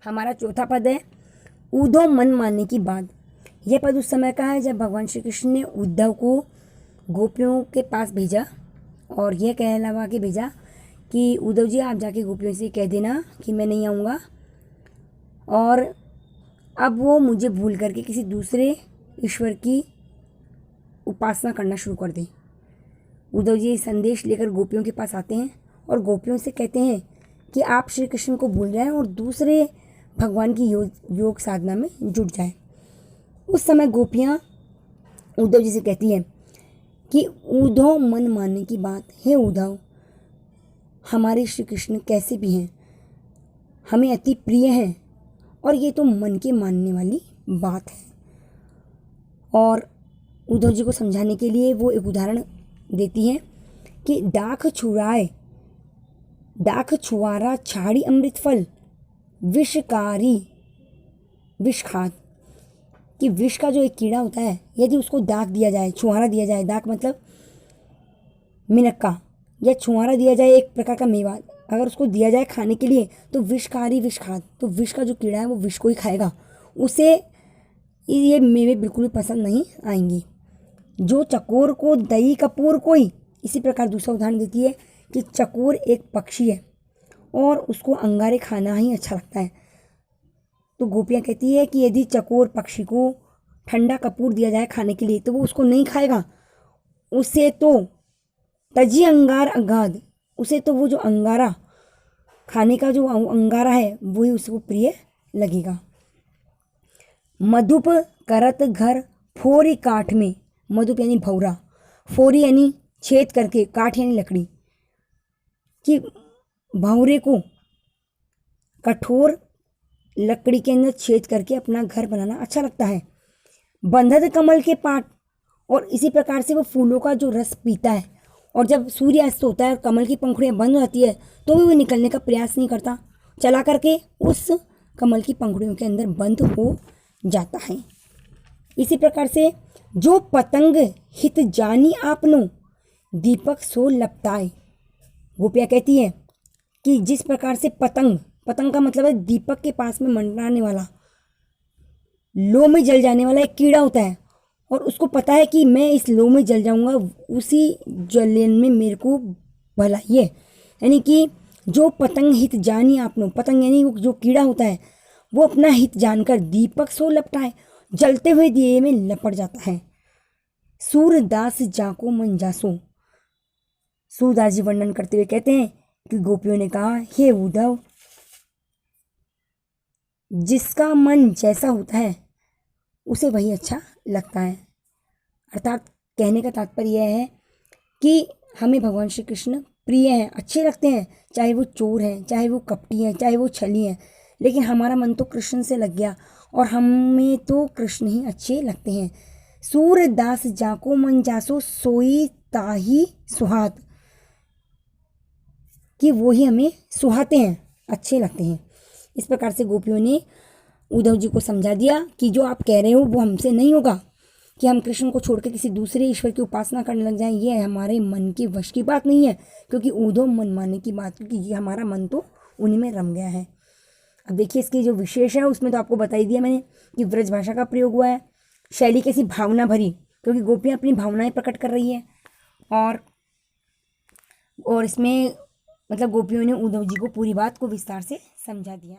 हमारा चौथा पद है उद्धव मन मानने की बात। यह पद उस समय का है जब भगवान श्री कृष्ण ने उद्धव को गोपियों के पास भेजा और यह कहलवा के भेजा कि उद्धव जी आप जाके गोपियों से कह देना कि मैं नहीं आऊँगा और अब वो मुझे भूल करके किसी दूसरे ईश्वर की उपासना करना शुरू कर दें। उद्धव जी संदेश लेकर गोपियों के पास आते हैं और गोपियों से कहते हैं कि आप श्री कृष्ण को भूल जाएं और दूसरे भगवान की योग साधना में जुट जाएं। उस समय गोपियाँ उद्धव जी से कहती हैं कि उद्धव मन मानने की बात है। उद्धव हमारे श्री कृष्ण कैसे भी हैं, हमें अति प्रिय हैं और ये तो मन के मानने वाली बात है। और उद्धव जी को समझाने के लिए वो एक उदाहरण देती हैं कि डाख छुआरा छाड़ी अमृत फल विषकारी विषखाद, कि विष का जो एक कीड़ा होता है यदि उसको दाग दिया जाए, छुआरा दिया जाए, दाग मतलब मिनक्का या छुआरा दिया जाए एक प्रकार का मेवा, अगर उसको दिया जाए खाने के लिए तो विषकारी विषखाद, तो विष का जो कीड़ा है वो विष को ही खाएगा, उसे ये मेवे बिल्कुल भी पसंद नहीं आएंगे। जो चकोर को दही कपूर कोई, इसी प्रकार दूसरा उदाहरण देती है कि चकोर एक पक्षी है और उसको अंगारे खाना ही अच्छा लगता है। तो गोपियाँ कहती है कि यदि चकोर पक्षी को ठंडा कपूर दिया जाए खाने के लिए तो वो उसको नहीं खाएगा, उसे तो तजी अंगार अगाध, उसे तो वो जो अंगारा खाने का जो अंगारा है वही उसको प्रिय लगेगा। मधुप करत घर फोरी काठ में, मधुप यानी भौरा, फोरी यानी छेद करके, काठ यानी लकड़ी, कि भौरे को कठोर लकड़ी के अंदर छेद करके अपना घर बनाना अच्छा लगता है। बंधत कमल के पाट, और इसी प्रकार से वो फूलों का जो रस पीता है और जब सूर्यास्त होता है कमल की पंखुड़ियाँ बंद हो जाती है तो भी वो निकलने का प्रयास नहीं करता, चला करके उस कमल की पंखुड़ियों के अंदर बंद हो जाता है। इसी प्रकार से जो पतंग हित जानी आपनो दीपक सो लपटाए, गोपियाँ कहती है कि जिस प्रकार से पतंग, पतंग का मतलब है दीपक के पास में मंडराने वाला, लो में जल जाने वाला एक कीड़ा होता है और उसको पता है कि मैं इस लो में जल जाऊंगा, उसी जलन में मेरे को भलाई है। यानी कि जो पतंग हित जानी आपनो, पतंग यानी वो जो कीड़ा होता है वो अपना हित जानकर दीपक सो लपटाए, जलते हुए दिए में लपट जाता है। सूरदास जाको मन जासो, सूरदास जी वर्णन करते हुए कहते हैं कि गोपियों ने कहा हे उद्धव, जिसका मन जैसा होता है उसे वही अच्छा लगता है। अर्थात कहने का तात्पर्य यह है कि हमें भगवान श्री कृष्ण प्रिय हैं, अच्छे लगते हैं, चाहे वो चोर हैं, चाहे वो कपटी हैं, चाहे वो छली हैं, लेकिन हमारा मन तो कृष्ण से लग गया और हमें तो कृष्ण ही अच्छे लगते हैं। सूरदास जाको मन जासो सोई ताही सुहात, कि वो ही हमें सुहाते हैं, अच्छे लगते हैं। इस प्रकार से गोपियों ने उद्धव जी को समझा दिया कि जो आप कह रहे हो वो हमसे नहीं होगा कि हम कृष्ण को छोड़ के किसी दूसरे ईश्वर की उपासना करने लग जाएं, ये हमारे मन के वश की बात नहीं है, क्योंकि उद्धव मन मानने की बात, क्योंकि ये हमारा मन तो उन्हीं में रम गया है। अब देखिए इसकी जो विशेष है उसमें तो आपको बता ही दिया मैंने कि ब्रज भाषा का प्रयोग हुआ है, शैली कैसी भावना भरी, क्योंकि गोपियाँ अपनी भावनाएं प्रकट कर रही है और इसमें मतलब गोपियों ने उद्धव जी को पूरी बात को विस्तार से समझा दिया।